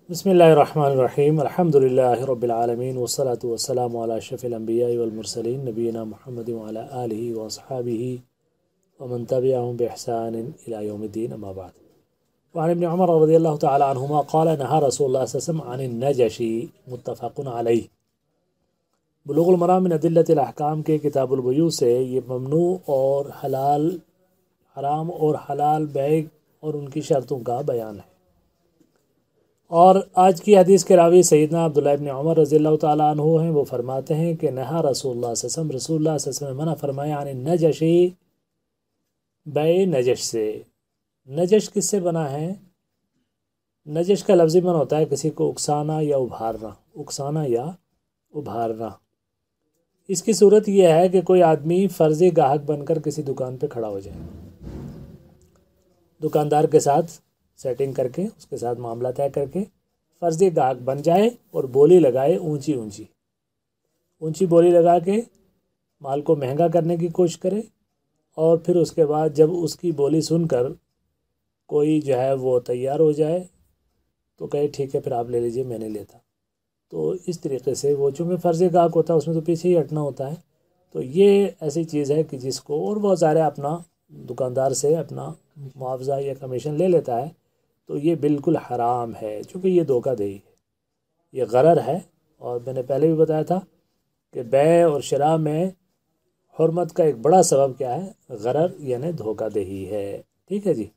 بسم اللہ الرحمن الرحیم الحمد للہ رب العالمین والصلاة والسلام علی اشرف الانبیاء والمرسلین نبینا محمد وعلی آلہ واصحابہ ومن تبعهم بإحسان إلى يوم الدین اما بعد وعن ابن عمر رضی اللہ تعالی عنہما قال نہى رسول اللہ صلی اللہ علیہ وسلم عن النجشی متفق علیہ۔ بلوغ المرام من ادلۃ الاحکام کے کتاب البیوع سے یہ ممنوع اور حلال حرام اور حلال بیع اور ان کی شرطوں کا بیان ہے۔ اور آج کی حدیث کے راوی سیدنا عبداللہ ابن عمر رضی اللہ تعالیٰ عنہ ہیں۔ وہ فرماتے ہیں کہ نہا رسول اللہ صلی اللہ علیہ وسلم، رسول اللہ صلی اللہ علیہ وسلم نے منع فرمایا عن النجشی، بیع نجش سے۔ نجش کس سے بنا ہے؟ نجش کا لفظی معنی ہوتا ہے کسی کو اکسانا یا ابھارنا، اکسانا یا ابھارنا۔ اس کی صورت یہ ہے کہ کوئی آدمی فرضی گاہک بن کر کسی دکان پہ کھڑا ہو جائے، دکاندار کے ساتھ سیٹنگ کر کے، اس کے ساتھ معاملہ طے کر کے فرضی گاہک بن جائے اور بولی لگائے اونچی بولی لگا کے مال کو مہنگا کرنے کی کوشش کرے، اور پھر اس کے بعد جب اس کی بولی سن کر کوئی جو ہے وہ تیار ہو جائے تو کہے ٹھیک ہے پھر آپ لے لیجئے، میں نہیں لیتا۔ تو اس طریقے سے وہ چونکہ فرضی گاہک ہوتا ہے اس میں تو پیچھے ہی ہٹنا ہوتا ہے، تو یہ ایسی چیز ہے کہ جس کو اور بہت سارے اپنا دکاندار سے اپنا معاوضہ یا کمیشن لے لیتا ہے، تو یہ بالکل حرام ہے، چونکہ یہ دھوکہ دہی ہے، یہ غرر ہے۔ اور میں نے پہلے بھی بتایا تھا کہ بیع اور شراء میں حرمت کا ایک بڑا سبب کیا ہے؟ غرر یعنی دھوکہ دہی ہے۔ ٹھیک ہے جی۔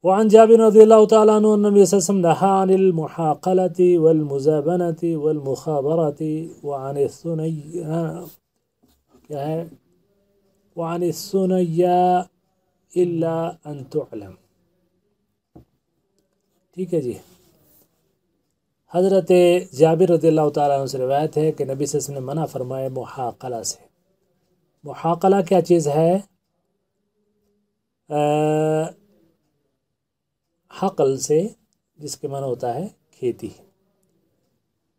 وعن جابر رضی اللہ تعالیٰ عنہ النبی صلی اللہ علیہ وسلم نہى عن المحاقلة والمزابنة والمخابرة وعن الثنيا کیا ہے؟ وعن الثنيا إلا أن تعلم۔ ٹھیک ہے جی۔ حضرت جابر رضی اللہ تعالیٰ عنہ سے روایت ہے کہ نبی صلی اللہ علیہ وسلم نے منع فرمایا محاقلہ سے۔ محاقلہ کیا چیز ہے؟ حقل سے، جس کے معنی ہوتا ہے کھیتی۔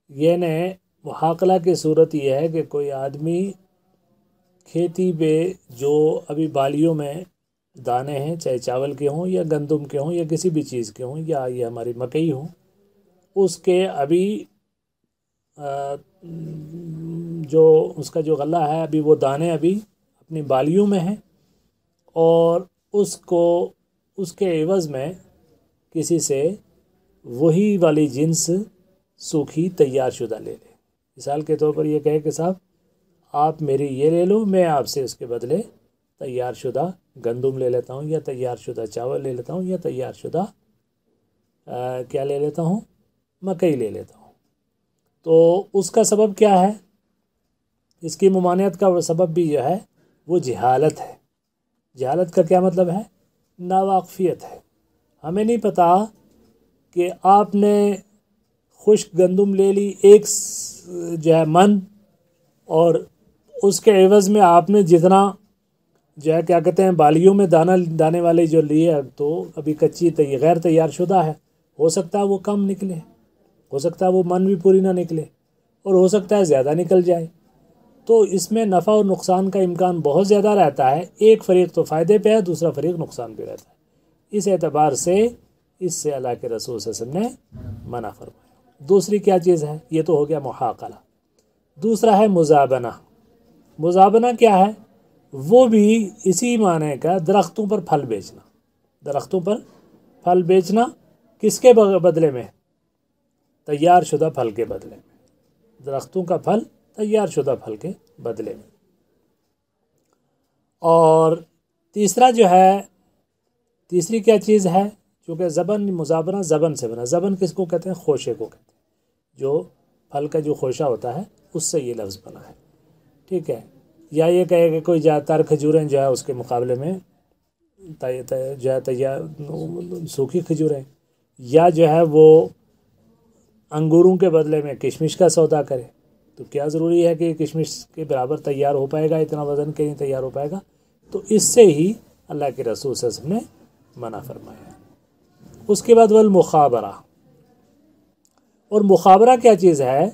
یعنی محاقلہ کی صورت یہ ہے کہ کوئی آدمی کھیتی پہ جو ابھی بالیوں میں دانے ہیں، چاہے چاول کے ہوں یا گندم کے ہوں یا کسی بھی چیز کے ہوں یا یہ ہماری مکئی ہوں، اس کے ابھی جو اس کا جو غلہ ہے ابھی وہ دانے ابھی اپنی بالیوں میں ہیں، اور اس کو اس کے عوض میں کسی سے وہی والی جنس سوکھی تیار شدہ لے لے۔ مثال کے طور پر یہ کہے کہ صاحب آپ میری یہ لے لو، میں آپ سے اس کے بدلے تیار شدہ گندم لے لیتا ہوں، یا تیار شدہ چاول لے لیتا ہوں، یا تیار شدہ کیا لے لیتا ہوں؟ مکئی لے لیتا ہوں۔ تو اس کا سبب کیا ہے؟ اس کی ممانعت کا سبب بھی جو ہے وہ جہالت ہے۔ جہالت کا کیا مطلب ہے؟ ناواقفیت ہے۔ ہمیں نہیں پتہ کہ آپ نے خشک گندم لے لی ایک جو ہے من، اور اس کے عوض میں آپ نے جتنا جو ہے کیا کہتے ہیں بالیوں میں دانے والے جو لیے، تو ابھی کچی غیر تیار شدہ ہے، ہو سکتا ہے وہ کم نکلے، ہو سکتا ہے وہ من بھی پوری نہ نکلے، اور ہو سکتا ہے زیادہ نکل جائے۔ تو اس میں نفع اور نقصان کا امکان بہت زیادہ رہتا ہے۔ ایک فریق تو فائدے پہ ہے، دوسرا فریق نقصان پہ رہتا ہے۔ اس اعتبار سے اس سے اللہ کے رسول صلی اللہ علیہ وسلم نے منع فرمایا۔ دوسری کیا چیز ہے؟ یہ تو ہو گیا محاقلہ۔ دوسرا ہے مزابنہ۔ مزابنہ کیا ہے؟ وہ بھی اسی معنی کا، درختوں پر پھل بیچنا۔ درختوں پر پھل بیچنا کس کے بدلے میں؟ تیار شدہ پھل کے بدلے میں۔ درختوں کا پھل تیار شدہ پھل کے بدلے میں۔ اور تیسرا جو ہے، تیسری کیا چیز ہے؟ چونکہ زبن، مزابنہ زبن سے بنا۔ زبن کس کو کہتے ہیں؟ خوشے کو کہتے ہیں۔ جو پھل کا جو خوشہ ہوتا ہے اس سے یہ لفظ بنا ہے۔ ٹھیک ہے۔ یا یہ کہے کہ کوئی زیادہ تر کھجوریں جو ہے اس کے مقابلے میں جو ہے تیار سوکھی کھجوریں، یا جو ہے وہ انگوروں کے بدلے میں کشمش کا سودا کرے، تو کیا ضروری ہے کہ کشمش کے برابر تیار ہو پائے گا؟ اتنا وزن کے نہیں تیار ہو پائے گا۔ تو اس سے ہی اللہ کے رسول صلی اللہ علیہ وسلم نے منع فرمایا۔ اس کے بعد والمخابرہ۔ اور مخابرہ کیا چیز ہے؟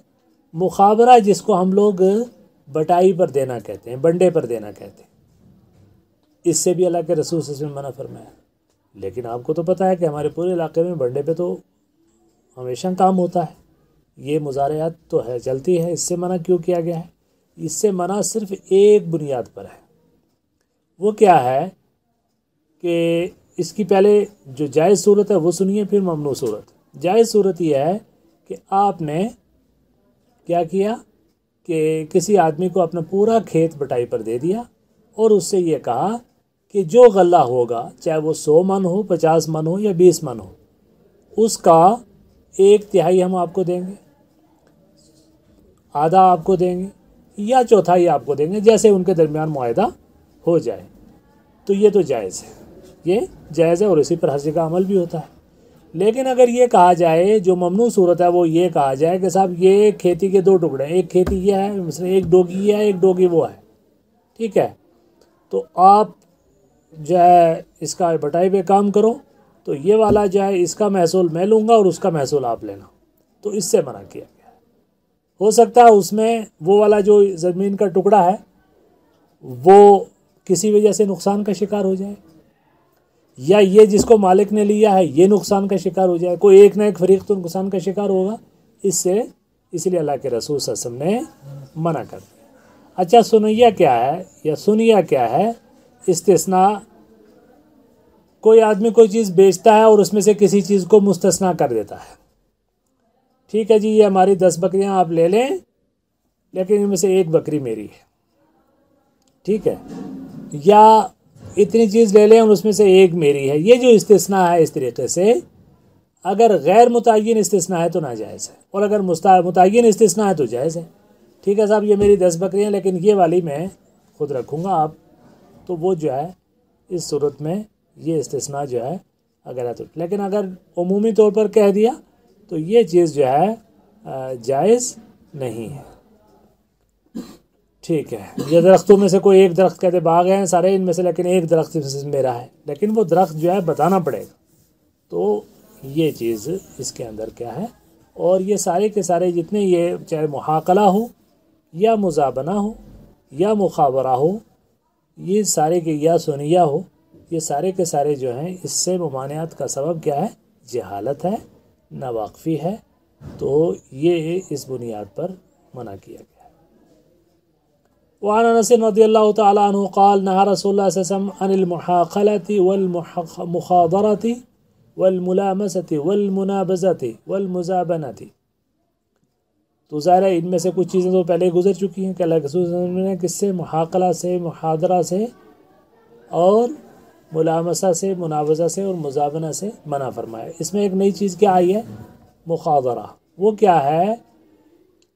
مخابرہ جس کو ہم لوگ بٹائی پر دینا کہتے ہیں، بنڈے پر دینا کہتے ہیں، اس سے بھی اللہ کے رسول صلی اللہ علیہ وسلم نے منع فرمایا۔ لیکن آپ کو تو پتہ ہے کہ ہمارے پورے علاقے میں بنڈے پہ تو ہمیشہ کام ہوتا ہے، یہ مضارعات تو ہے چلتی ہے، اس سے منع کیوں کیا گیا ہے؟ اس سے منع صرف ایک بنیاد پر ہے، وہ کیا ہے کہ اس کی پہلے جو جائز صورت ہے وہ سنیے، پھر ممنوع صورت۔ جائز صورت یہ ہے کہ آپ نے کیا کیا کہ کسی آدمی کو اپنا پورا کھیت بٹائی پر دے دیا اور اس سے یہ کہا کہ جو غلہ ہوگا، چاہے وہ 100 من ہو، 50 من ہو یا 20 من ہو، اس کا 1/3 ہم آپ کو دیں گے، آدھا آپ کو دیں گے یا چوتھائی آپ کو دیں گے، جیسے ان کے درمیان معاہدہ ہو جائے۔ تو یہ تو جائز ہے، یہ جائز ہے اور اسی پر ہر جگہ عمل بھی ہوتا ہے۔ لیکن اگر یہ کہا جائے، جو ممنوع صورت ہے وہ یہ کہا جائے کہ صاحب یہ کھیتی کے 2 ٹکڑے ہیں، ایک کھیتی یہ ہے، مثلا ایک ڈوگی یہ ہے، ایک ڈوگی وہ ہے، ٹھیک ہے، تو آپ جو ہے اس کا بٹائی پہ کام کرو، تو یہ والا جو ہے اس کا محصول میں لوں گا اور اس کا محصول آپ لینا، تو اس سے منع کیا گیا ہے۔ ہو سکتا ہے اس میں وہ والا جو زمین کا ٹکڑا ہے وہ کسی وجہ سے نقصان کا شکار ہو جائے، یا یہ جس کو مالک نے لیا ہے یہ نقصان کا شکار ہو جائے، کوئی ایک نہ ایک فریق تو نقصان کا شکار ہوگا، اس لیے اللہ کے رسول صلی اللہ علیہ وسلم نے منع کر دیا۔ اچھا، سنیہ کیا ہے یا سنیہ کیا ہے؟ استثناء، کوئی آدمی کوئی چیز بیچتا ہے اور اس میں سے کسی چیز کو مستثنیٰ کر دیتا ہے، ٹھیک ہے جی، یہ ہماری 10 بکریاں آپ لے لیں لیکن ان میں سے 1 بکری میری ہے، ٹھیک ہے، یا اتنی چیز لے لیں اور اس میں سے 1 میری ہے۔ یہ جو استثناء ہے اس طریقے سے اگر غیر متعین استثناء ہے تو ناجائز ہے، اور اگر متعین استثناء ہے تو جائز ہے۔ ٹھیک ہے صاحب، یہ میری 10 بکریاں لیکن یہ والی میں خود رکھوں گا، آپ تو وہ جو ہے اس صورت میں یہ استثناء جو ہے اگر ہے تو، لیکن اگر عمومی طور پر کہہ دیا تو یہ چیز جو ہے جائز نہیں ہے۔ ٹھیک ہے، یہ درختوں میں سے کوئی ایک درخت کہتے باغ ہیں سارے ان میں سے، لیکن ایک درخت میرا ہے، لیکن وہ درخت جو ہے بتانا پڑے گا، تو یہ چیز اس کے اندر کیا ہے۔ اور یہ سارے کے سارے جتنے یہ چاہے محاقلہ ہو یا مزابنہ ہو یا مخابرہ ہو، یہ سارے کے یا سنیہ ہو، یہ سارے کے سارے جو ہیں اس سے ممانعت کا سبب کیا ہے؟ جہالت ہے، ناواقفی ہے، تو یہ اس بنیاد پر منع کیا گیا۔ وعن انس رضی اللہ تعالی عنہ قال نہى رسول اللہ صلی اللہ علیہ وسلم عن المحاقلة والمخاضرة والملامسة والمنابذة والمزابنة۔ تو ظاہر ہے ان میں سے کچھ چیزیں تو پہلے گزر چکی ہیں کہ اللہ کے رسول صلی اللہ علیہ وسلم نے کس سے؟ محاقلہ سے، محاضرہ سے اور ملامسہ سے، منابذہ سے اور مزابنہ سے منع فرمایا۔ اس میں ایک نئی چیز کیا آئی ہے؟ مخاضرہ۔ وہ کیا ہے؟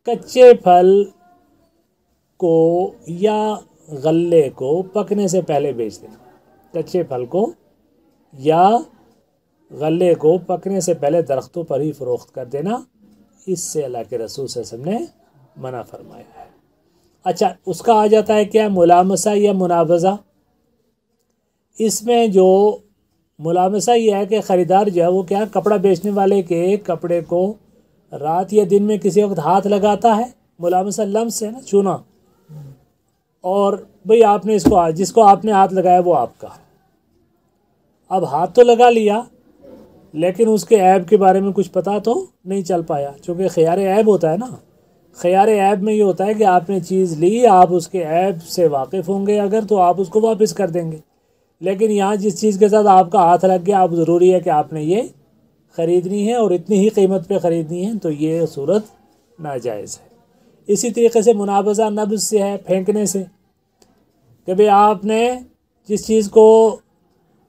کچے پھل کو یا غلے کو پکنے سے پہلے بیچ دینا، کچے پھل کو یا غلے کو پکنے سے پہلے درختوں پر ہی فروخت کر دینا، اس سے اللہ کے رسول صلی اللہ علیہ وسلم نے منع فرمایا ہے۔ اچھا، اس کا آ جاتا ہے کیا؟ ملامسہ یا منابذہ۔ اس میں جو ملامسہ یہ ہے کہ خریدار جو ہے وہ کیا کپڑا بیچنے والے کے کپڑے کو رات یا دن میں کسی وقت ہاتھ لگاتا ہے، ملامسہ لمس ہے نا، چھونا، اور بھئی آپ نے اس کو جس کو آپ نے ہاتھ لگایا وہ آپ کا، اب ہاتھ تو لگا لیا لیکن اس کے عیب کے بارے میں کچھ پتہ تو نہیں چل پایا، چونکہ خیار عیب ہوتا ہے نا۔ خیار عیب میں یہ ہوتا ہے کہ آپ نے چیز لی، آپ اس کے عیب سے واقف ہوں گے اگر تو آپ اس کو واپس کر دیں گے، لیکن یہاں جس چیز کے ساتھ آپ کا ہاتھ لگ گیا، آپ ضروری ہے کہ آپ نے یہ خریدنی ہے اور اتنی ہی قیمت پہ خریدنی ہے، تو یہ صورت ناجائز ہے۔ اسی طریقے سے منابذہ نبض سے ہے، پھینکنے سے، کہ بھئی آپ نے جس چیز کو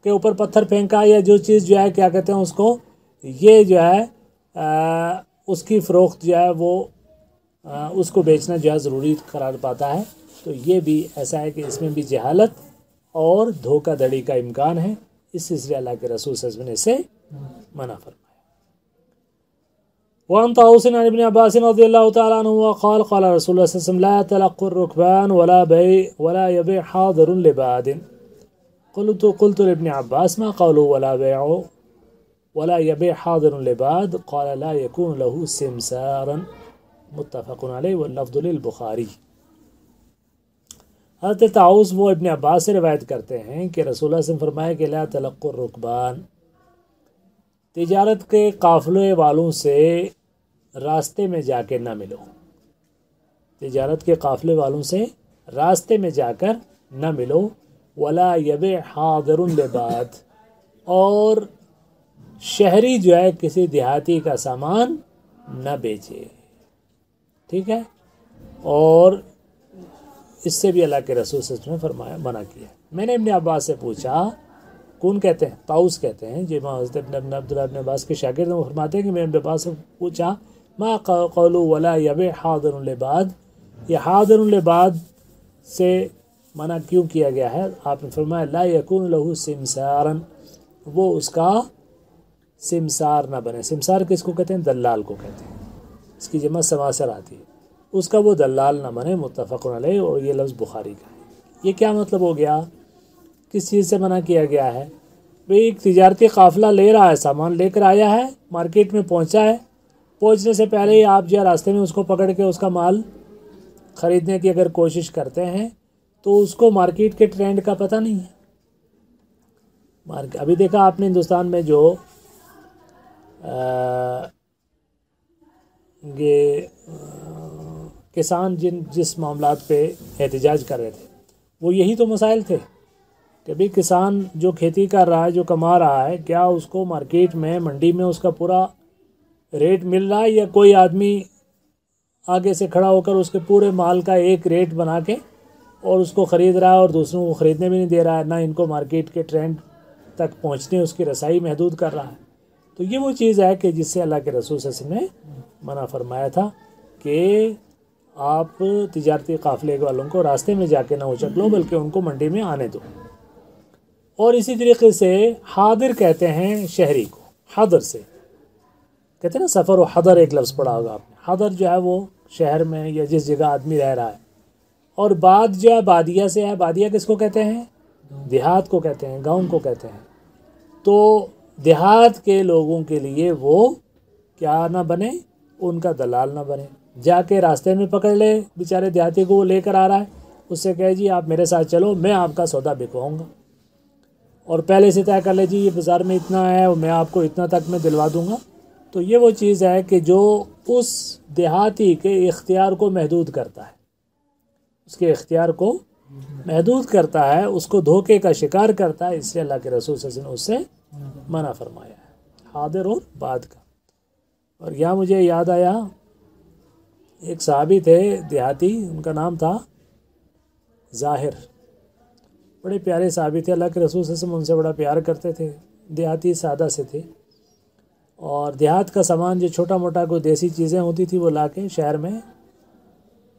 کے اوپر پتھر پھینکا یا جو چیز جو ہے کیا کہتے ہیں اس کو، یہ جو ہے اس کی فروخت جو ہے وہ اس کو بیچنا جو ہے ضروری قرار پاتا ہے، تو یہ بھی ایسا ہے کہ اس میں بھی جہالت اور دھوکہ دڑی کا امکان ہے، اس سلسلے اللہ کے رسول صلی اللہ علیہ وسلم نے اسے منع فرمایا۔ وعن طاووس عن ابن عباس رضی اللہ تعالی عنہ قال قال رسول اللہ صلی اللہ علیہ وسلم لا تلقوا الركبان ولا يبيع حاضر لباد۔ قلت لابن عباس ما قالوا ولا يبيع حاضر لباد قال لا يكون له سمسارا متفق علیہ واللفظ للبخاری۔ حضرت طاووس وہ ابن عباس سے روایت کرتے ہیں کہ رسول اللہ صلی اللہ علیہ وسلم فرمایا کہ لا تلقوا الركبان، تجارت کے قافلے والوں سے راستے میں جا کے نہ ملو، تجارت کے قافلے والوں سے راستے میں جا کر نہ ملو، ولا یبع حاضر لباد، اور شہری جو ہے کسی دیہاتی کا سامان نہ بیچے، ٹھیک ہے۔ اور اس سے بھی اللہ کے رسول صلی اللہ علیہ وسلم نے فرمایا، منع کیا۔ میں نے ابن عباس سے پوچھا، کون کہتے ہیں؟ طاؤس کہتے ہیں، جو حضرت ابن عبداللہ ابن عباس کے شاگرد ہیں، وہ فرماتے ہیں کہ میں ابن عباس سے پوچھا، ما قول ولا یبع حاضر لباد، یہ حاضر لباد سے منع کیوں کیا گیا ہے؟ آپ نے فرمایا لا یکون لہ سمسارا، وہ اس کا سمسار نہ بنے۔ سمسار کس کو کہتے ہیں؟ دلال کو کہتے ہیں، اس کی جمع سماسر آتی ہے، اس کا وہ دلال نہ بنے، متفق علیہ، اور یہ لفظ بخاری کا ہے۔ یہ کیا مطلب ہو گیا؟ کس چیز سے منع کیا گیا ہے؟ بھئی ایک تجارتی قافلہ لے رہا ہے، سامان لے کر آیا ہے، مارکیٹ میں پہنچا ہے، پہنچنے سے پہلے ہی آپ جو ہے راستے میں اس کو پکڑ کے اس کا مال خریدنے کی اگر کوشش کرتے ہیں تو اس کو مارکیٹ کے ٹرینڈ کا پتہ نہیں ہے۔ ابھی دیکھا آپ نے ہندوستان میں جو یہ کسان جس معاملات پہ احتجاج کر رہے تھے، وہ یہی تو مسائل تھے کہ بھئی کسان جو کھیتی کر رہا ہے، جو کما رہا ہے، کیا اس کو مارکیٹ میں، منڈی میں اس کا پورا ریٹ مل رہا ہے، یا کوئی آدمی آگے سے کھڑا ہو کر اس کے پورے مال کا ایک ریٹ بنا کے اور اس کو خرید رہا ہے اور دوسروں کو خریدنے بھی نہیں دے رہا ہے، نہ ان کو مارکیٹ کے ٹرینڈ تک پہنچنے اس کی رسائی محدود کر رہا ہے۔ تو یہ وہ چیز ہے کہ جس سے اللہ کے رسول صلی اللہ علیہ وسلم نے منع فرمایا تھا کہ آپ تجارتی قافلے والوں کو راستے میں جا کے نہ اچک لو، بلکہ ان کو منڈی میں آنے دو۔ اور اسی طریقے سے حاضر کہتے ہیں شہری کو، حاضر سے کہتے ہیں نا، سفر و حضر ایک لفظ پڑھا ہوگا آپ نے۔ حضر جو ہے وہ شہر میں یا جس جگہ آدمی رہ رہا ہے، اور بعد جو ہے بادیہ سے ہے۔ بادیہ کس کو کہتے ہیں؟ دیہات کو کہتے ہیں، گاؤں کو کہتے ہیں۔ تو دیہات کے لوگوں کے لیے وہ کیا نہ بنے؟ ان کا دلال نہ بنے، جا کے راستے میں پکڑ لے بیچارے دیہاتی کو، وہ لے کر آ رہا ہے، اس سے کہے جی آپ میرے ساتھ چلو، میں آپ کا سودا بکواؤں گا، اور پہلے سے طے کر لے جی یہ بازار میں اتنا ہے اور میں آپ کو اتنا تک میں دلوا دوں گا۔ تو یہ وہ چیز ہے کہ جو اس دیہاتی کے اختیار کو محدود کرتا ہے، اس کے اختیار کو محدود کرتا ہے، اس کو دھوکے کا شکار کرتا ہے، اس سے اللہ کے رسول صلی اللہ علیہ وسلم نے اس سے منع فرمایا ہے، حاضر اور بعد کا۔ اور یہاں مجھے یاد آیا، ایک صحابی تھے دیہاتی، ان کا نام تھا ظاہر، بڑے پیارے صحابی تھے، اللہ کے رسول صلی اللہ علیہ وسلم ان سے بڑا پیار کرتے تھے، دیہاتی سادہ سے تھے، اور دیہات کا سامان جو چھوٹا موٹا کوئی دیسی چیزیں ہوتی تھی وہ لا کے شہر میں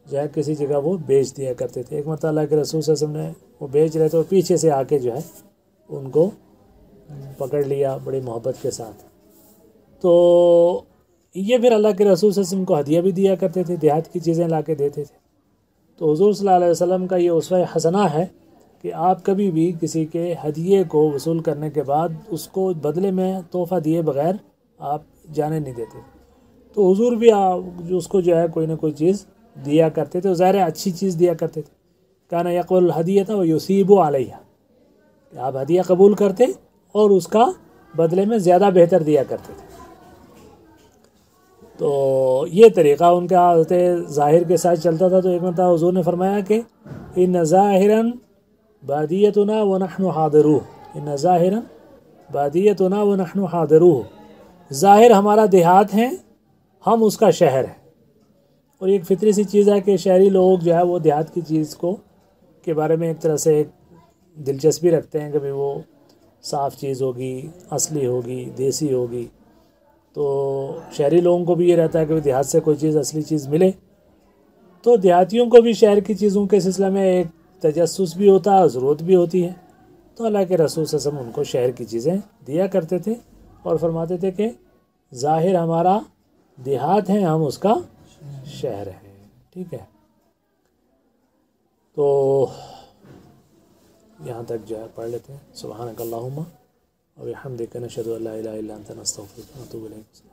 جو ہے کسی جگہ وہ بیچ دیا کرتے تھے۔ ایک مرتبہ اللہ کے رسول صلی اللہ علیہ وسلم نے، وہ بیچ رہے تھے اور پیچھے سے آ کے جو ہے ان کو پکڑ لیا بڑی محبت کے ساتھ۔ تو یہ پھر اللہ کے رسول صلی اللہ علیہ وسلم کو ہدیہ بھی دیا کرتے تھے، دیہات کی چیزیں لا کے دیتے تھے۔ تو حضور صلی اللہ علیہ وسلم کا یہ اسوہ حسنہ ہے کہ آپ کبھی بھی کسی کے ہدیے کو وصول کرنے کے بعد اس کو بدلے میں تحفہ دیے بغیر آپ جانے نہیں دیتے۔ تو حضور بھی اس کو جو ہے کوئی نہ کوئی چیز دیا کرتے تھے، ظاہر اچھی چیز دیا کرتے تھے۔ کان یقبل الہدیۃ ویثیب علیہا، کہ آپ ہدیہ قبول کرتے اور اس کا بدلے میں زیادہ بہتر دیا کرتے تھے۔ تو یہ طریقہ ان کا حضرت ظاہر کے ساتھ چلتا تھا۔ تو ایک مرتبہ حضور نے فرمایا کہ ان ظاہرا بادیتنا ونحن حاضروہ، ان ظاہرا بادیتنا ونحن حاضروہ، ظاہر ہمارا دیہات ہیں، ہم اس کا شہر ہیں۔ اور ایک فطری سی چیز ہے کہ شہری لوگ جو ہے وہ دیہات کی چیز کو کے بارے میں ایک طرح سے ایک دلچسپی رکھتے ہیں کہ بھئی وہ صاف چیز ہوگی، اصلی ہوگی، دیسی ہوگی۔ تو شہری لوگوں کو بھی یہ رہتا ہے کہ دیہات سے کوئی چیز اصلی چیز ملے۔ تو دیہاتیوں کو بھی شہر کی چیزوں کے سلسلے میں ایک تجسس بھی ہوتا ہے، ضرورت بھی ہوتی ہے۔ تو اللہ کے رسول صلی اللہ علیہ وسلم ان کو شہر کی چیزیں دیا کرتے تھے اور فرماتے تھے کہ ظاہر ہمارا دیہات ہیں، ہم اس کا شہر ہیں، ٹھیک ہے۔ تو یہاں تک جو ہے پڑھ لیتے ہیں۔ سبحانک اللہم و بحمدک، نشہد ان لا الہ الا انت، نستغفرک ونتوب الیک۔